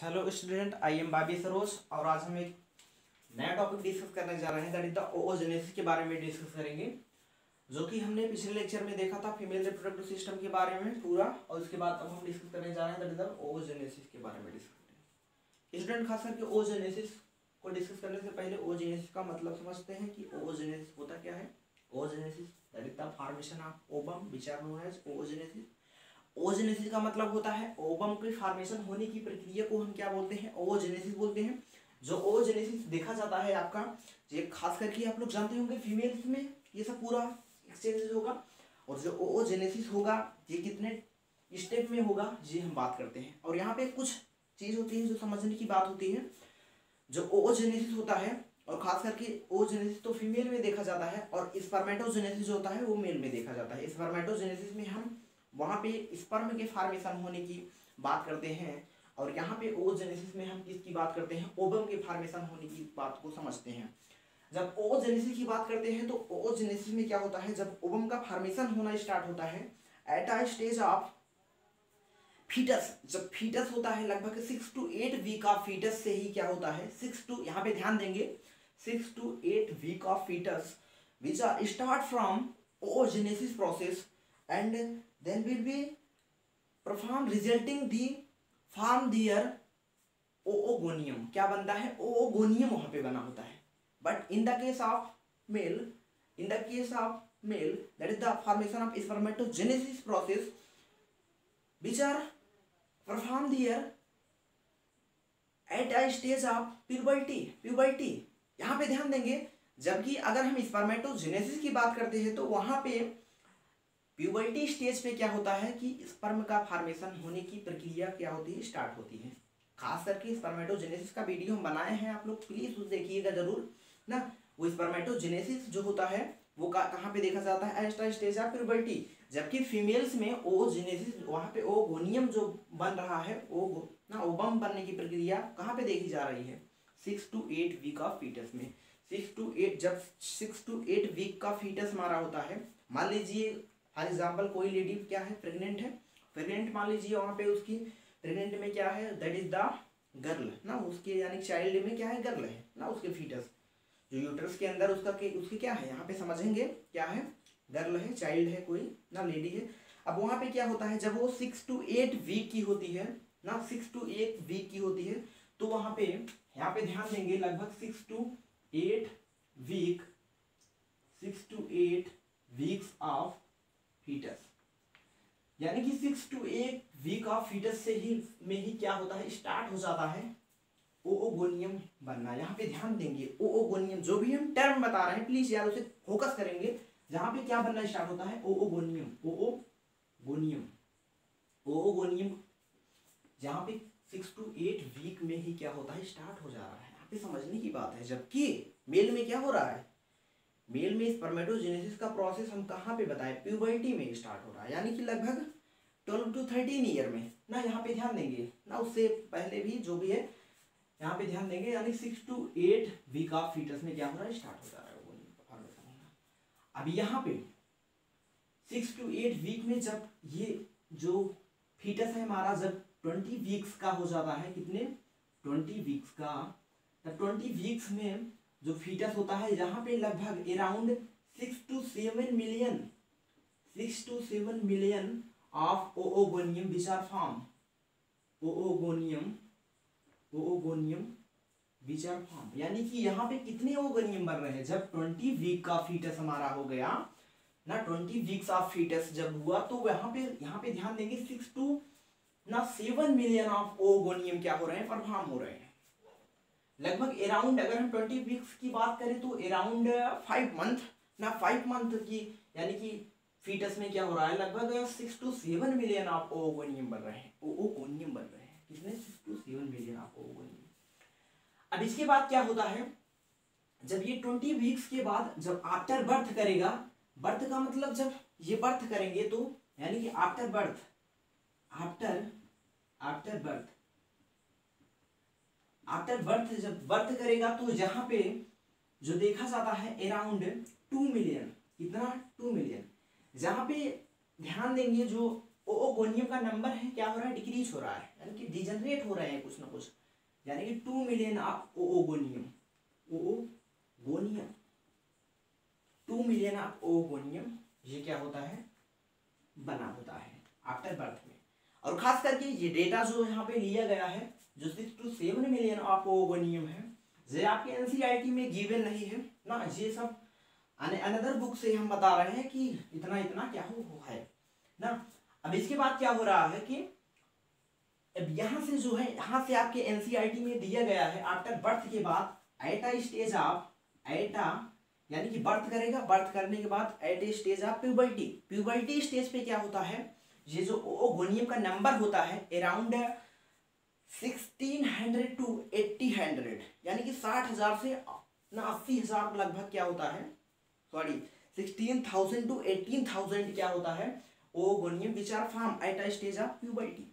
Hello student, I am बाबी सरोज और आज हम एक नया टॉपिक डिस्कस करने जा रहे हैं। दैट इज द ओओजेनेसिस के बारे में डिस्कस करेंगे, जो कि हमने पिछले लेक्चर में देखा था फीमेल रिप्रोडक्टिव सिस्टम के बारे में पूरा, और उसके बाद अब हम डिस्कस करने जा रहे हैं दैट इज द ओओजेनेसिस के बारे में डिस्कस करेंगे। स्टूडेंट खास करके ओओजेनेसिस को डिस्कस करने से पहले ओओजेनेसिस का मतलब समझते हैं कि ओओजेनेसिस होता क्या है। Oogenesis that is the formation of ovum which are known as oogenesis. Oogenesis का मतलब होता है ओवम की फॉर्मेशन होने की प्रक्रिया को हम क्या बोलते हैं, ओजेनेसिस बोलते हैं। जो ओजेनेसिस देखा जाता है आपका, ये खास करके आप लोग जानते होंगे फीमेल्स में ये सब पूरा एक्सचेंज होगा, और जो ओजेनेसिस होगा ये कितने स्टेप में होगा ये हम बात करते हैं। और यहाँ पे कुछ चीज होती है जो समझने की बात होती है। जो ओजेनेसिस होता है, और खास करके ओजेनेसिस तो फीमेल में देखा जाता है, और स्पर्मेटोजेनेसिस जो होता है वो मेल में देखा जाता है। स्पर्मेटोजेनेसिस में हम वहाँ पे स्पर्म के फॉर्मेशन होने की बात करते हैं, और यहाँ पे ओजेनेसिस में हम किसकी बात करते हैं, ओवम के फॉर्मेशन होने की बात को समझते हैं। जब ओजेनेसिस की बात करते हैं तो ओजेनेसिस में क्या होता है, जब ओवम का फॉर्मेशन होना स्टार्ट होता है at a stage of fetus. जब फीटस होता है लगभग 6 to 8 वीक ऑफ फीटस से ही क्या होता है, 6 to, यहाँ पे ध्यान देंगे, 6 to 8 week of fetus which are start from oogenesis process and then will be performed resulting the form their ओओगोनियम। क्या बनता है, ओओगोनियम वहां पे बना होता है। But in the case of male, that is the formation of spermatogenesis process which are performed there at a stage of puberty। यहाँ पे ध्यान देंगे, जबकि अगर हम स्पर्मेटोजेनेसिस की बात करते हैं तो वहां पे प्यूबर्टी स्टेज पे क्या होता है कि स्पर्म का फॉर्मेशन होने की प्रक्रिया क्या होती है, स्टार्ट होती है। खास करके स्पर्मेटोजेनेसिस का वीडियो हम बनाए हैं, आप लोग प्लीज उस देखिएगा जरूर ना। वो स्पर्मेटोजेनेसिस जो होता है वो कहाँ पे देखा जाता है, एट स्टेज ऑफ प्यूबर्टी। जबकि फीमेल्स में ओजेनेसिस वहाँ पे ओगोनियम जो बन रहा है, ओवम बनने की प्रक्रिया कहाँ पे देखी जा रही है, 6 to 8 वीक ऑफ फीटस में। 6 to 8, जब 6 to 8 वीक का फीटस हमारा होता है, मान लीजिए फॉर एग्जाम्पल कोई लेडी क्या है, प्रेग्नेंट है, प्रेग्नेंट मान लीजिए, वहाँ पे उसकी प्रेग्नेंट में क्या है, दैट इज द गर्ल ना, उसके यानी चाइल्ड में क्या है, गर्ल है ना, उसके फीटस जो यूट्रस के अंदर उसके क्या है, यहाँ पे समझेंगे क्या है, गर्ल है, चाइल्ड है कोई ना, लेडी है। अब वहाँ पे क्या होता है, जब वो 6 to 8 वीक की होती है ना, 6 to 8 वीक की होती है, तो वहाँ पे यहाँ पे ध्यान देंगे लगभग 6 to 8 वीक्स ऑफ फीटस, यानी कि 6 to 8 वीक ऑफ फीटस से ही में ही क्या होता है, स्टार्ट हो जाता है ओओगोनियम बनना। यहाँ पे ध्यान देंगे, ओओगोनियम जो भी हम टर्म बता रहे हैं प्लीज यार उसे फोकस करेंगे। जहाँ पे क्या बनना स्टार्ट होता है, ओओगोनियम जहाँ पे 6 to 8 वीक में ही क्या होता है, स्टार्ट हो जा रहा है। यहाँ पे समझने की बात है। जबकि मेल में क्या हो रहा है, मेल में स्पर्मेटोजेनेसिस का प्रोसेस हम कहाँ पे बताएं, प्यूबर्टी में स्टार्ट हो रहा है, यानी कि लगभग 12 to 13 ईयर में ना। यहाँ पे ध्यान देंगे ना, उससे पहले भी जो भी है यहाँ पे ध्यान देंगे, यानी 6 to 8 वीक ऑफ फीटस में क्या हो रहा है, स्टार्ट हो जा रहा है। अभी यहाँ पे 6 to 8 वीक में जब ये जो फीटस है हमारा जब 20 वीक्स का हो जाता है, कितने 20 वीक्स का, तब 20 वीक्स में जो फीटस होता है यहाँ पे लगभग around 6 to 7 million of oogonium which are form, oogonium which are form, यानी कि यहाँ पे कितने ओओगोनियम बन रहे हैं। जब 20 वीक का फीटस हमारा हो गया ना, 20 वीक्स ऑफ फीटस जब हुआ, तो यहाँ पे ध्यान देंगे 6 to 7 मिलियन ऑफ ओओगोनियम क्या हो रहे हैं, परफॉर्म हो रहे हैं। लगभग अराउंड, अगर हम 20 वीक्स की बात करें तो अराउंड 5 मंथ की, यानी कि फीटस में क्या हो रहा है, लगभग 6 to 7 मिलियन ऑफ ओओगोनियम बन रहे हैं, कितने 6 to 7 मिलियन ऑफ ओओगोनियम। अब इसके बाद क्या होता है, जब ये 20 वीक्स के बाद जब आफ्टर बर्थ करेगा, बर्थ का मतलब जब ये बर्थ करेंगे तो यानी कि आफ्टर बर्थ जब बर्थ करेगा, तो यहाँ पे जो देखा जाता है अराउंड 2 मिलियन, कितना 2 मिलियन। जहाँ पे ध्यान देंगे जो ओओगोनियम का नंबर है क्या हो रहा है, डिक्रीज हो रहा है, यानी कि डिजनरेट हो रहे हैं कुछ ना कुछ, यानी कि 2 मिलियन ऑफ ओओगोनियम 2 मिलियन ऑफ ओओगोनियम ये क्या होता है, बना होता है आफ्टर बर्थ में। और खास करके ये डेटा जो यहाँ पे लिया गया है जो 6 to 7 मिलियन ऑफ ओओगोनियम है, ये आपके एनसीईआरटी में गिवन नहीं है ना, ये सब अनदर बुक से हम बता रहे हैं कि इतना इतना क्या हो है ना। अब इसके बाद क्या हो रहा है कि अब यहाँ से जो है, यहाँ से आपके एनसीईआरटी में दिया गया है आफ्टर बर्थ के बाद एट स्टेज ऑफ एटा, यानी कि बर्थ करेगा, बर्थ करने के बाद at a stage of puberty, puberty stage पे क्या होता है, ये जो ओओगोनियम का नंबर होता है अराउंड 1600 to 8000, यानी कि 60,000 से ना 80,000 लगभग क्या होता है, सॉरी 16,000 to 18,000 क्या होता है oogonium which are form at a stage of puberty.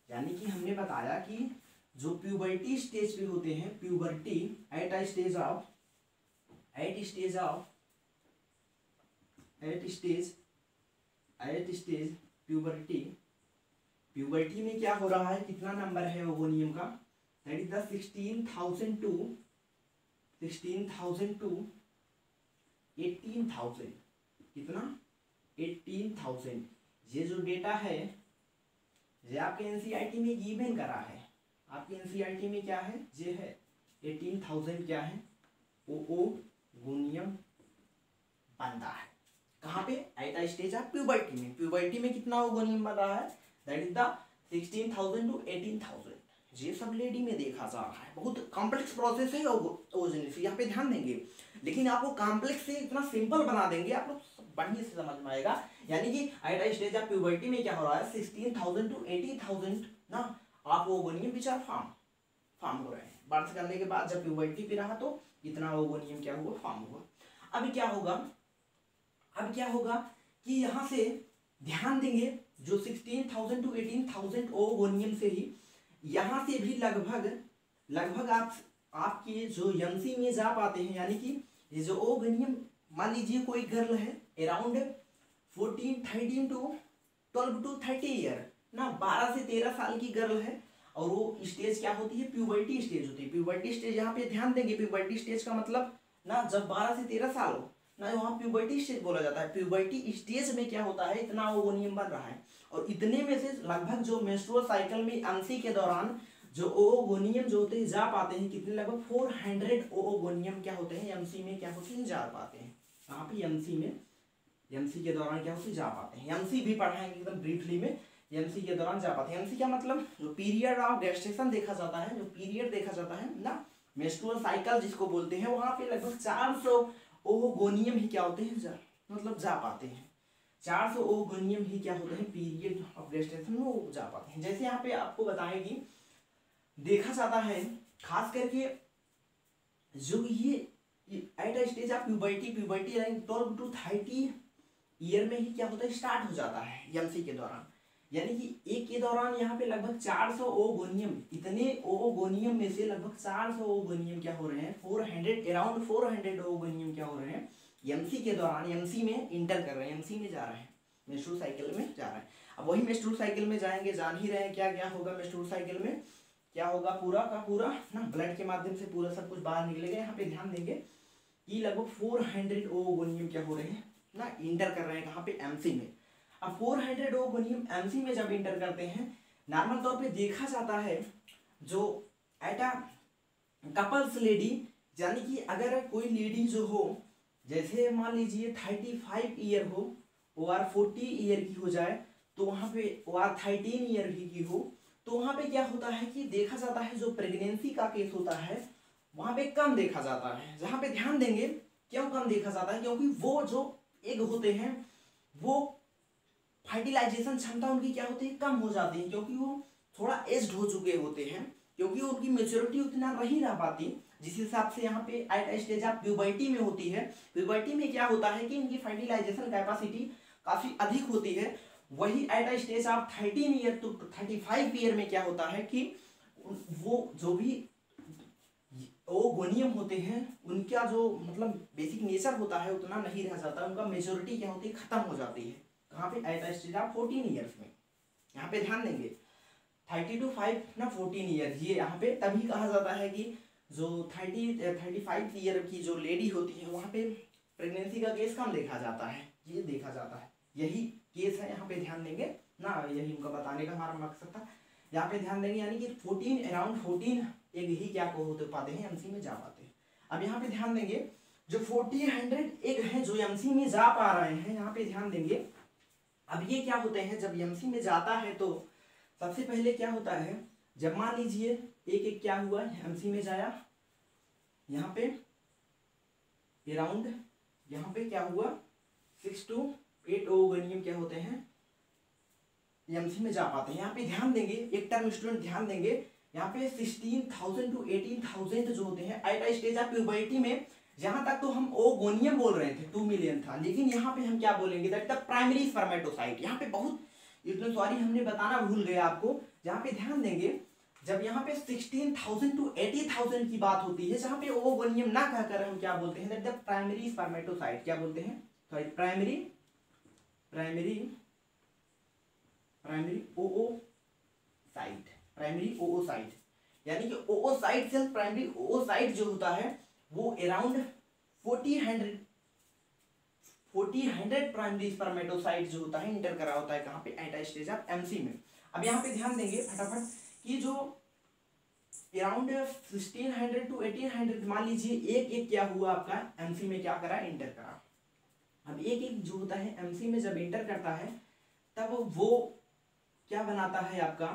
यानी कि हमने बताया कि जो प्यूबर्टी स्टेज पे होते हैं, puberty at a stage of at stage puberty, puberty में क्या हो रहा है, कितना नंबर है ओओगोनियम का, दैट इज द 16,000 to 18,000, कितना 18,000। ये जो डेटा है ये आपके एनसीईआरटी में गिवन करा है, आपके एनसीईआरटी में क्या है, ये है 18,000 क्या है ओओगोनियम बनता है, कहाँ पे eight a stage of puberty में, प्यूबर्टी में कितना ओओगोनियम बन रहा है, दैट इज द 16,000 to 18,000। ये सब लेडी में देखा जा रहा है, बहुत कॉम्प्लेक्स प्रोसेस है ओजेनेसिस, यहाँ पे ध्यान देंगे, लेकिन आपको कॉम्प्लेक्स से इतना सिंपल बना देंगे आप लोग बढ़िया से समझ में आएगा। यानी कि eight a stage of puberty में क्या हो रहा है, 16,000 to 80,000 ना आप ओओगोनियम विचार फॉर्म हो रहे हैं, बर्थ करने के बाद जब प्यूबर्टी पे रहा तो इतना ओओगोनियम क्या हुआ, फॉर्म हुआ। अब क्या होगा कि यहाँ से ध्यान देंगे जो 16,000 to 18,000 ओओगोनियम से ही यहाँ से भी लगभग आपके जो एमसी में जा पाते हैं, यानी कि ये जो ओओगोनियम, मान लीजिए कोई गर्ल है अराउंड 13 to 12 to 30 ईयर ना, 12 से 13 साल की गर्ल है, और वो स्टेज क्या होती है, प्यूबर्टी स्टेज होती है। प्यूबर्टी स्टेज यहाँ पे ध्यान देंगे, प्यूबर्टी स्टेज का मतलब ना जब 12 से 13 साल हो ना, वहाँ प्यूबर्टी स्टेज बोला जाता है। प्यूबर्टी स्टेज में क्या होता है, इतना ओओगोनियम बन रहा है, और इतने में से लगभग जो मेंस्ट्रुअल साइकिल में एमसी के दौरान जो ओओगोनियम जो होते हैं जा पाते हैं कितने, लगभग 400 ओओगोनियम क्या होते हैं एमसी में क्या होते हैं जा पाते हैं, कहाँ पे एमसी के दौरान क्या होते हैं जा पाते हैं। एमसी भी पढ़ाएंगे एकदम ब्रीफली में, एमसी के दौरान जा पाते हैं। एमसी का मतलब जो पीरियड ऑफ गेस्टेशन देखा जाता है, जो पीरियड देखा जाता है ना, मेंस्ट्रुअल साइकिल जिसको बोलते हैं, वहाँ पे लगभग 400 ओओगोनियम ही क्या होते हैं मतलब जा पाते हैं, 400 ओओगोनियम ही क्या होते हैं पीरियड ऑफ गेस्टेशन में वो जा पाते हैं। जैसे यहाँ पे आपको बताएगी देखा जाता है खास करके जो ये eight a stage of puberty 12 to 30 year में ही क्या होता है स्टार्ट हो जाता है एमसी के दौरान, यानी कि एक के दौरान यहाँ पे लगभग 400 ओओगोनियम, इतने ओओगोनियम में से लगभग 400 ओओगोनियम क्या हो रहे हैं, 400 अराउंड 400 ओओगोनियम क्या हो रहे हैं एमसी के दौरान, एमसी में इंटर कर रहे हैं, एमसी में जा रहे हैं, मेंस्ट्रुअल साइकिल में जा रहे हैं। अब वही मेंस्ट्रुअल साइकिल में जाएंगे, जान ही रहे हैं क्या क्या होगा मेंस्ट्रुअल साइकिल में, क्या होगा पूरा का पूरा ना ब्लड के माध्यम से पूरा सब कुछ बाहर निकलेगा। यहाँ पे ध्यान देंगे कि लगभग 400 ओओगोनियम क्या हो रहे हैं ना इंटर कर रहे हैं कहाँ पे एमसी में। अब 400 ओओगोनियम एमसी में जब इंटर करते हैं, नॉर्मल तौर पे देखा जाता है जो एटा कपल्स लेडी, यानी कि अगर कोई लेडी जो हो, जैसे मान लीजिए 35 ईयर हो और 40 ईयर की हो जाए, तो वहाँ पे और 13 ईयर की हो, तो वहाँ पे क्या होता है कि देखा जाता है जो प्रेगनेंसी का केस होता है वहाँ पे कम देखा जाता है। जहाँ पे ध्यान देंगे क्यों कम देखा जाता है, क्योंकि वो जो एग होते हैं वो फर्टिलाइजेशन क्षमता उनकी क्या होती है कम हो जाती है, क्योंकि वो थोड़ा एज्ड हो चुके होते हैं, क्योंकि उनकी मेच्योरिटी उतना नहीं रह पाती, जिस हिसाब से यहाँ पे एट स्टेज ऑफ प्यूबर्टी में होती है। प्यूबर्टी में क्या होता है कि इनकी फर्टिलाइजेशन कैपेसिटी काफी अधिक होती है। वही at stage of 13 year to 35 year में क्या होता है कि वो जो भी ओओगोनियम होते हैं उनका जो मतलब बेसिक नेचर होता है उतना नहीं रह जाता, उनका मेच्योरिटी क्या होती है खत्म हो जाती है। कहाँ पे एट स्टेज ऑफ 14 ईयर्स में। यहाँ पे ध्यान देंगे 30 to 5 ना 14 ईयर, ये यहाँ पे तभी कहा जाता है कि जो 35 ईयर की जो लेडी होती है वहाँ पे प्रेगनेंसी का केस कम देखा जाता है, ये देखा जाता है, यही केस है। यहाँ पे ध्यान देंगे ना, यही उनका बताने का हमारा मकसद था। यहाँ पे ध्यान देंगे यानी कि 14 अराउंड 14 एक ही क्या को होते पाते हैं, एमसी में जा पाते हैं। अब यहाँ पे ध्यान देंगे जो 1400 एक है जो एमसी में जा पा रहे हैं, यहाँ पे ध्यान देंगे। अब ये क्या होते हैं, जब एमसी में जाता है तो सबसे पहले क्या होता है, जब मान लीजिए एक क्या हुआ एमसी में जाया, यहाँ पे अराउंड यहाँ पे क्या हुआ 6 to 8 ओवोगोनियम क्या होते हैं एमसी में जा पाते हैं। यहाँ पे ध्यान देंगे, एक टर्म स्टूडेंट ध्यान देंगे, यहाँ पे 16,000 to 18,000 जो होते हैं एट स्टेज ऑफ प्यूबर्टी में। यहाँ तक तो हम ओगोनियम बोल रहे थे 2 मिलियन था, लेकिन यहाँ पे हम क्या बोलेंगे दैट द प्राइमरी स्पर्मेटोसाइट। यहाँ पे बहुत इतना सॉरी हमने बताना भूल गए आपको, जहाँ पे ध्यान देंगे जब यहाँ पे 16,000 to 80,000 की बात होती है, जहाँ पे ओवोगोनियम ना कहकर हम क्या बोलते हैं दैट द प्राइमरी स्पर्मेटोसाइट, क्या बोलते हैं सॉरी प्राइमरी ओओसाइट, यानी कि ओओसाइट से प्राइमरी ओओसाइट जो होता है वो अराउंड 40 प्राइमरी स्पर्मेटोसाइट जो होता है इंटर करा होता है कहाँ पे एट स्टेज ऑफ एमसी में। अब यहाँ पे ध्यान देंगे फटाफट कि जो अराउंड 1600 to 1800 मान लीजिए एक क्या हुआ आपका एमसी में क्या करा इंटर करा। अब एक जो होता है एमसी में जब इंटर करता है तब वो क्या बनाता है आपका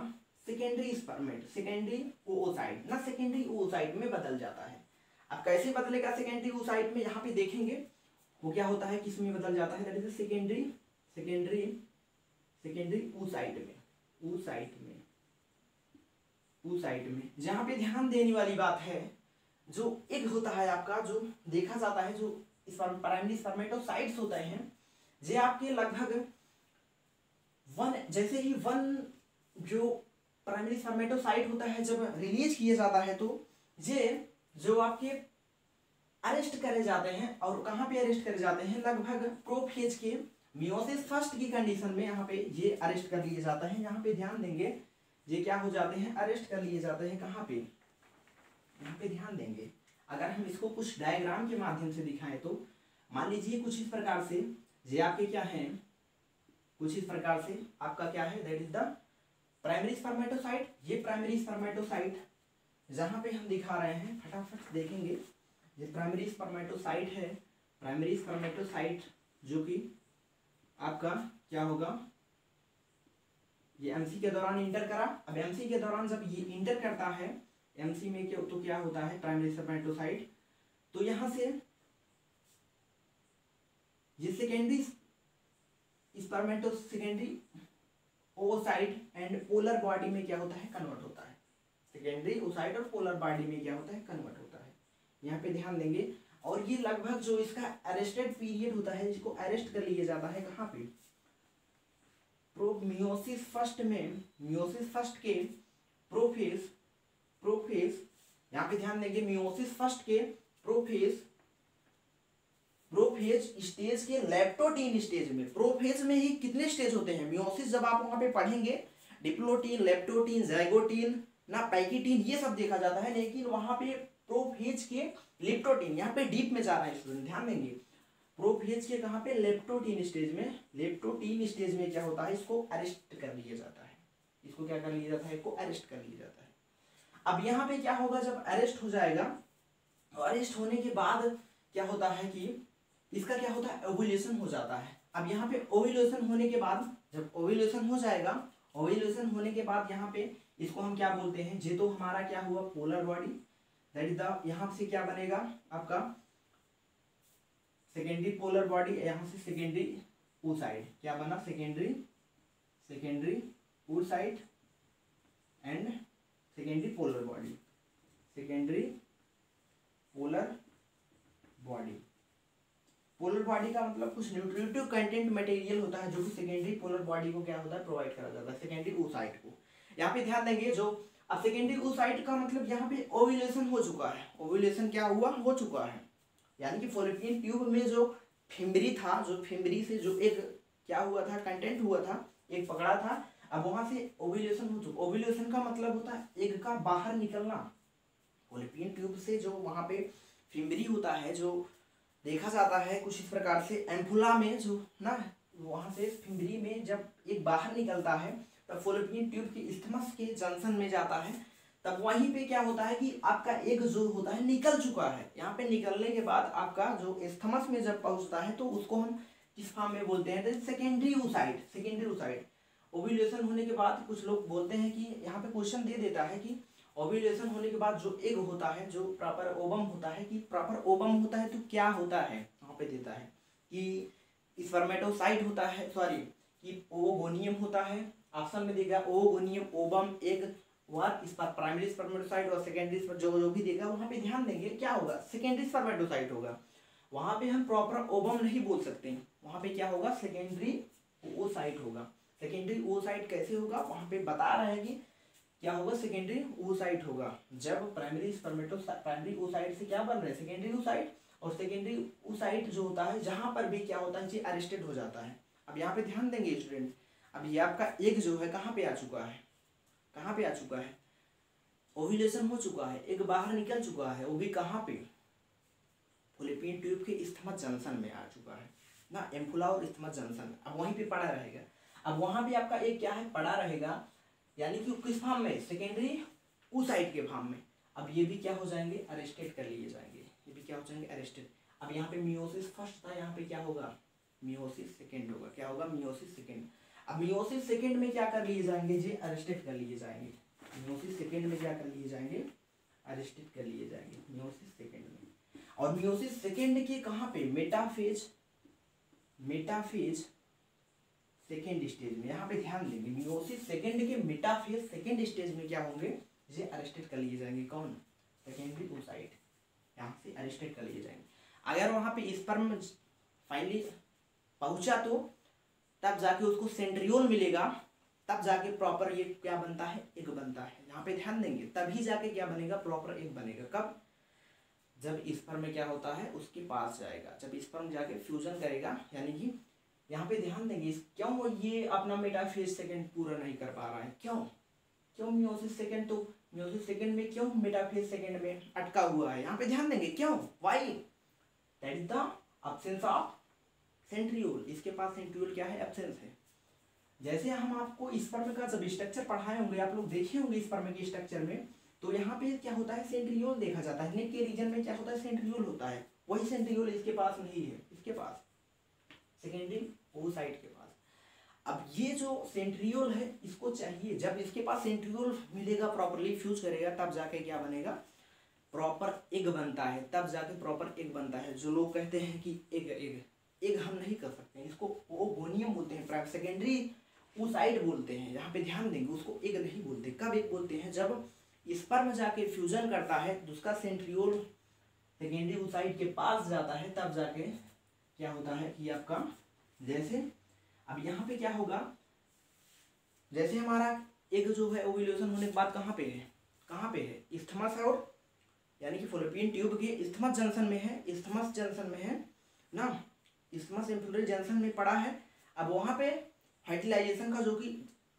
सेकेंडरी स्पर्मेट, सेकेंडरी ओओसाइट ना सेकेंडरी ओओसाइट में बदल जाता है। अब कैसे बदलेगा सेकेंडरी ओसाइट में, यहाँ पे देखेंगे वो क्या होता है किस में बदल जाता है, दैट इज सेकेंडरी ओसाइट में। जहाँ पे ध्यान देने वाली बात है जो एक होता है आपका जो देखा जाता है जो प्राइमरी स्पर्मेटोसाइट्स होते हैं, जे आपके लगभग जैसे ही जो प्राइमरी स्पर्मेटोसाइट होता है जब रिलीज किया जाता है तो ये जो आपके अरेस्ट करे जाते हैं, और कहाँ पे अरेस्ट करे जाते हैं लगभग प्रोफेज के मियोसिस फर्स्ट की कंडीशन में यहाँ पे ये अरेस्ट कर लिए जाते हैं। यहाँ पे ध्यान देंगे ये क्या हो जाते हैं अरेस्ट कर लिए जाते हैं कहाँ पे, यहाँ पे ध्यान देंगे। अगर हम इसको कुछ डायग्राम के माध्यम से दिखाएं तो मान लीजिए कुछ इस प्रकार से ये आपके क्या है, कुछ इस प्रकार से आपका क्या है that is the primary spermatocyte. ये प्राइमरी स्पर्मेटोसाइट जहाँ पे हम दिखा रहे हैं फटाफट देखेंगे, ये प्राइमरी स्पर्मेटोसाइट है, प्राइमरी स्पर्मेटोसाइट जो कि आपका क्या होगा ये एमसी के दौरान इंटर करा। अब एमसी के दौरान जब ये इंटर करता है एमसी में तो क्या होता है प्राइमरी स्पर्मेटोसाइट, तो यहाँ से ये secondary oocyte and polar body में क्या होता है कन्वर्ट होता है, सेकेंडरी ओसाइट और पोलर बॉडी में क्या होता है कन्वर्ट होता है। यहाँ पे ध्यान देंगे, और ये लगभग जो इसका अरेस्टेड पीरियड होता है जिसको अरेस्ट कर लिया जाता है कहाँ पे मियोसिस फर्स्ट में, मियोसिस फर्स्ट के प्रोफेज यहाँ पे ध्यान देंगे मियोसिस फर्स्ट के प्रोफेज स्टेज के लेप्टोटीन स्टेज में। प्रोफेज में ही कितने स्टेज होते हैं मियोसिस, जब आप वहां पे पढ़ेंगे डिप्लोटीन, लेप्टोटीन, ज़ाइगोटीन ना पैकिटीन ये सब देखा जाता है, लेकिन वहां पे प्रोफेज के लेप्टोटीन, यहाँ पे डीप में जा रहा है स्टूडेंट ध्यान देंगे, प्रोफेज के कहाँ पे लेप्टोटीन स्टेज में क्या होता है इसको अरेस्ट कर लिया जाता है, इसको क्या कर लिया जाता है, इसको अरेस्ट कर लिया जाता है। अब यहाँ पे क्या होगा जब अरेस्ट हो जाएगा, अरेस्ट होने के बाद क्या होता है कि इसका क्या होता है ओव्यूलेशन हो जाता है। अब यहाँ पे ओव्यूलेशन होने के बाद जब ओव्यूलेशन हो जाएगा, ओव्यूलेशन होने के बाद यहाँ पे इसको हम क्या बोलते हैं, जे तो हमारा क्या हुआ polar body, that is the यहाँ से क्या बनेगा आपका सेकेंडरी पोलर बॉडी, यहाँ से सेकेंडरी ओसाइड क्या बना secondary oocyte and secondary polar body, secondary polar body. Polar body का मतलब कुछ न्यूट्रिटिव कंटेंट मटेरियल होता है जो कि सेकेंडरी पोलर बॉडी को क्या होता है प्रोवाइड करा जाता है सेकेंडरी ओसाइट को। यहाँ पे ध्यान देंगे जो अब सेकेंडरी ओसाइट का मतलब यहाँ पे ओव्यूलेशन हो चुका है, ओव्यूलेशन क्या हुआ हो चुका है, यानी कि फॉलोपियन ट्यूब में जो फिम्बरी था, जो फिम्बरी से जो एक क्या हुआ था कंटेंट हुआ था, एक पकड़ा था, अब वहां से ओव्यूलेशन हो चुका। ओव्यूलेशन का मतलब होता है एग का बाहर निकलना। फॉलोपियन ट्यूब से जो वहां पे फिम्बरी होता है, जो देखा जाता है कुछ इस प्रकार से एम्फुला में, जो ना वहां से फिम्बरी में जब एक बाहर निकलता है तब फॉलोपियन ट्यूब के इस्थमस के जंक्शन में जाता है। तब वहीं पे क्या होता है कि आपका एग जो होता है निकल चुका है। यहाँ पे निकलने के बाद आपका जो इस्थमस में जब पहुंचता है तो उसको हम किस फॉर्म में बोलते हैं, secondary oocyte। Secondary oocyte ovulation होने के बाद कुछ लोग बोलते हैं कि यहाँ पे क्वेश्चन दे देता है कि ओव्यूलेशन होने के बाद जो एग होता है, जो प्रॉपर ओवम होता है, कि प्रॉपर ओवम होता है तो क्या होता है, यहाँ पे देता है कि स्पर्मेटोसाइट होता है, सॉरी कि ओवोगोनियम होता है। ऑप्शन में देगा ओवोगोनियम, ओवम, एग, इस पर प्राइमरी स्पर्मेटोसाइट और सेकेंडरी जो भी देगा वहाँ पे ध्यान देंगे क्या होगा, सेकेंडरी स्पर्मेटोसाइट होगा। वहाँ पे हम प्रॉपर ओवम नहीं बोल सकते, वहाँ पे क्या होगा, सेकेंडरी oocyte होगा। सेकेंडरी oocyte कैसे होगा, वहाँ पे बता रहे हैं कि क्या होगा, सेकेंडरी oocyte होगा। जब प्राइमरी oocyte से क्या बन रहे हैं, सेकेंडरी oocyte, और सेकेंडरी oocyte जो होता है जहाँ पर भी क्या होता है जी अरेस्टेड हो जाता है। अब यहाँ पे ध्यान देंगे स्टूडेंट, अब ये आपका एग जो है कहाँ पे आ चुका है, कहाँ पे आ चुका है, ओव्यूलेशन हो चुका है, एग बाहर निकल चुका है, वो भी कहाँ पे, फॉलोपियन ट्यूब के इस्थमस जंक्शन में आ चुका है ना, एम्फुला और इस्थमस जंक्शन। अब वहीं पे पड़ा रहेगा। अब वहाँ भी आपका एग क्या है, पड़ा रहेगा, यानी कि किस फॉर्म में, सेकेंडरी oocyte के फॉर्म में। अब ये भी क्या हो जाएंगे, अरेस्टेड कर लिए जाएंगे, ये भी क्या हो जाएंगे, अरेस्टेड। अब यहाँ पे मियोसिस फर्स्ट था, यहाँ पे क्या होगा, मियोसिस सेकेंड होगा, क्या होगा, मियोसिस सेकेंड। अब मियोसिस सेकेंड में क्या कर लिए जाएंगे जी, अरेस्टेड कर लिए जाएंगे। मियोसिस सेकेंड में क्या कर लिए जाएंगे, अरेस्टेड कर लिए जाएंगे मियोसिस सेकेंड में। और मियोसिस सेकेंड के कहाँ पे, मेटाफेज सेकेंड स्टेज में, यहाँ पे ध्यान देंगे मियोसिस सेकेंड के मेटाफेज सेकेंड स्टेज में क्या होंगे, ये अरेस्टेड कर लिए जाएंगे, कौन, सेकेंडरी oocyte, यहाँ से अरेस्टेड कर लिए जाएंगे। अगर वहाँ पे स्पर्म फाइनली पहुंचा तो तब जाके उसको सेंट्रियोल मिलेगा, तब जाके प्रॉपर ये क्या बनता है, एग बनता है। यहाँ पे ध्यान देंगे, तभी जाके क्या बनेगा, प्रॉपर एग बनेगा। कब, जब स्पर्म क्या होता है उसके पास जाएगा, जब स्पर्म जाके फ्यूजन करेगा, यानी कि यहाँ पे ध्यान देंगे क्यों ये अपना मेटाफेज सेकेंड पूरा नहीं कर पा रहा है, क्यों मियोसिस सेकेंड, तो मियोसिस सेकेंड में क्यों मेटाफेज सेकेंड में अटका हुआ है, यहाँ पे ध्यान देंगे क्यों, why, that is the absence of centriole. इसके पास सेंट्रियोल क्या है, एब्सेंस है। जैसे हम आपको स्पर्म का जब स्ट्रक्चर पढ़ाए होंगे, आप लोग देखे होंगे स्पर्म के स्ट्रक्चर में, तो यहाँ पे क्या होता है, सेंट्रियोल देखा जाता है, नेक के रीजन में क्या होता है, सेंट्रियोल होता है। वही सेंट्रियोल इसके पास नहीं है, इसके पास सेकेंडरी oocyte के पास। अब ये जो सेंट्रियोल है इसको चाहिए, जब इसके पास सेंट्रियोल मिलेगा, प्रॉपरली फ्यूज करेगा, तब जाके क्या बनेगा, प्रॉपर एग बनता है, तब जाके प्रॉपर एग बनता है। जो लोग कहते हैं कि एग हम नहीं कर सकते, इसको ओवोगोनियम बोलते हैं, प्राइमरी सेकेंडरी oocyte बोलते हैं। यहाँ पे ध्यान देंगे, उसको एग नहीं बोलते। कब एग बोलते हैं, जब स्पर्म जाके फ्यूजन करता है, उसका सेंट्रियोल सेकेंडरी oocyte के पास जाता है, तब जाके क्या होता है कि आपका, जैसे अब यहाँ पे क्या होगा, जैसे हमारा एग जो है ओव्यूलेशन होने के बाद कहाँ पे है, इस्थमस है, और यानी कि फॉलोपियन ट्यूब के इस्थमस जंक्शन में है, इस्थमस जंक्शन में है ना, इस्थमस एम्फुलरी जंक्शन में पड़ा है। अब वहाँ पे फर्टिलाइजेशन का जो कि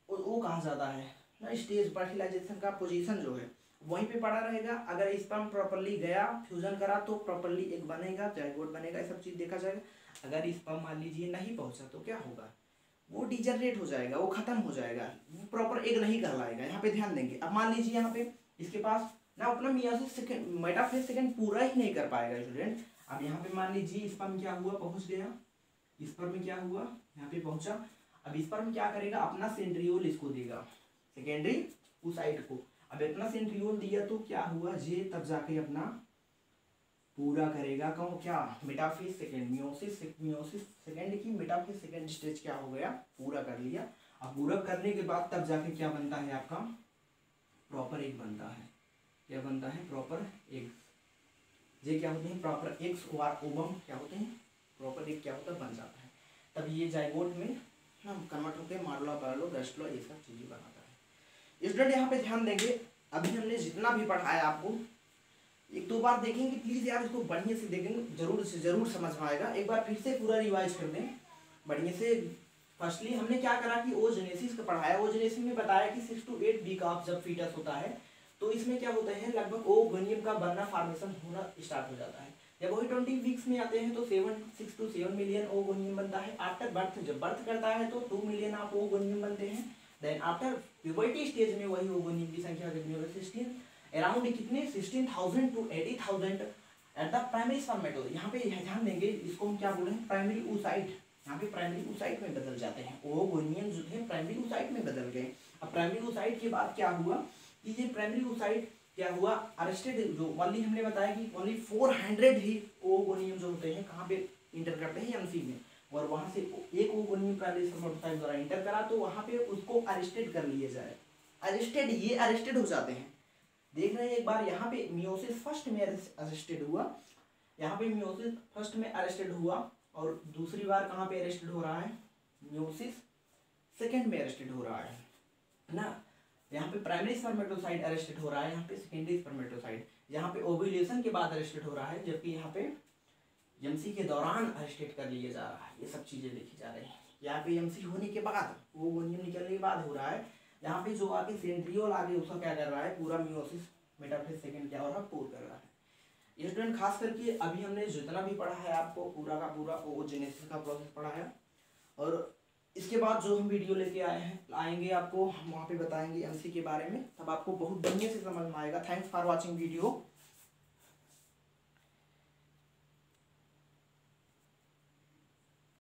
वो कहा जाता है ना, स्टेज फर्टिलाइजेशन का पोजीशन जो है वहीं पे पड़ा रहेगा। अगर स्पर्म प्रॉपर्ली गया, फ्यूजन करा, तो प्रॉपर्ली एक बनेगा, जाइगोट बनेगा, ये सब चीज़ देखा जाएगा। अगर स्पर्म मान लीजिए नहीं पहुंचा तो क्या होगा, वो डिजनरेट हो जाएगा, वो खत्म हो जाएगा, वो प्रॉपर एग नहीं कहलाएगा। यहाँ पे ध्यान देंगे। अब मान लीजिए यहाँ पे इसके पास ना अपना मियोसिस सेकेंड, मेटाफेज सेकेंड पूरा ही नहीं कर पाएगा स्टूडेंट। अब यहाँ पे मान लीजिए स्पर्म क्या हुआ, पहुंच गया, स्पर्म क्या हुआ, यहाँ पे पहुंचा। अब स्पर्म क्या करेगा, अपना सेंट्रियोल इसको देगा, सेकेंडरी oocyte को। अब इतना सेंट्रियोल दिया तो क्या हुआ, ये तब जाके अपना पूरा करेगा, कौन, क्या, मेटाफेज सेकेंड, मियोसिस सेकेंड की मेटाफेज सेकेंड स्टेज क्या हो गया, पूरा कर लिया। अब पूरा करने के बाद तब जाके क्या बनता है, आपका प्रॉपर एग बनता है। क्या बनता है, प्रॉपर एग। ये क्या होते हैं, प्रॉपर एग्स और ओवम क्या होते हैं, प्रॉपर एग क्या होता है, बन जाता है। तब ये जाइगोट में हम कन्वर्ट होकर माडुला पैरेलल गैस्ट्रो ये सब चीज़ें बनाता है। स्टूडेंट यहाँ पे ध्यान देंगे, अभी हमने जितना भी पढ़ाया आपको एक दो बार देखेंगे, प्लीज़ यार इसको बढ़िया से देखेंगे, जरूर से जरूर समझ में आएगा। एक बार फिर से पूरा रिवाइज कर दें बढ़िया से, फर्स्टली हमने क्या करा कि ओजेनेसिस का पढ़ाया, ओजेनेसिस में बताया कि 6 to 8 वीक ऑफ जब फीटस होता है तो इसमें क्या होता है, लगभग ओवोनियम का बनना फॉर्मेशन होना स्टार्ट हो जाता है। जब वही 20 वीक्स में आते हैं तो 6 to 7 मिलियन ओवोनियम बनता है। आफ्टर बर्थ, जब बर्थ करता है तो 2 मिलियन ऑफ ओवोनियम बनते हैं। देन आफ्टर प्यूबर्टी स्टेज में वही ओवोनियम की संख्या कितनी होगी, 16, अराउंड कितने 16,000 to 80,000 एट द प्राइमरी स्पर्मेटोजोइड। यहाँ पे ध्यान देंगे, इसको हम क्या बोल रहे हैं, प्राइमरी oocyte। यहाँ पे प्राइमरी oocyte में बदल जाते हैं, ओवोनियम जो है प्राइमरी oocyte में बदल गए। अब प्राइमरी oocyte के बाद क्या हुआ कि ये प्राइमरी oocyte क्या हुआ, अरेस्टेड, जो ओनली हमने बताया कि ओनली 400 ही ओवोनियम जो होते हैं कहाँ पे इंटर करते हैं, एमसी में, और वहां से एक ओवोनियम प्राइमरी स्पर्मेटोसाइट द्वारा इंटर करा तो वहां पे उसको अरेस्टेड कर लिया जाए। अरेस्टेड, ये अरेस्टेड हो जाते हैं। देख रहे हैं एक बार यहाँ पे मियोसिस फर्स्ट में अरेस्टेड हुआ, यहाँ पे मियोसिस फर्स्ट में अरेस्टेड हुआ, और दूसरी बार कहाँ पे अरेस्टेड हो रहा है, मियोसिस सेकंड में अरेस्टेड हो रहा है ना। यहाँ पे प्राइमरी स्पर्मेटोसाइट अरेस्टेड हो रहा है, यहाँ पे सेकेंडरी स्पर्मेटोसाइट, यहाँ पे ओव्यूलेशन के बाद अरेस्टेड हो रहा है, जबकि यहाँ पे एमसी के दौरान अरेस्टेड कर लिया जा रहा है। ये सब चीजें देखी जा रही हैं। यहाँ पे एमसी होने के बाद, ओवोनियम निकलने के बाद हो रहा है। यहाँ पे जो आगे सेंट्रियोल आगे उसका क्या कर रहा है, पूरा मियोसिस मेटाफेज सेकंड क्या हो रहा है, पूर कर रहा है। ये स्टूडेंट खास करके अभी हमने जितना भी पढ़ा है आपको पूरा का पूरा ओजेनेसिस का प्रोसेस पढ़ा है, और इसके बाद जो हम वीडियो लेके आएंगे आपको हम वहाँ पे बताएंगे एमसी के बारे में, तब आपको बहुत बढ़िया से समझ में आएगा। Thanks for watching video.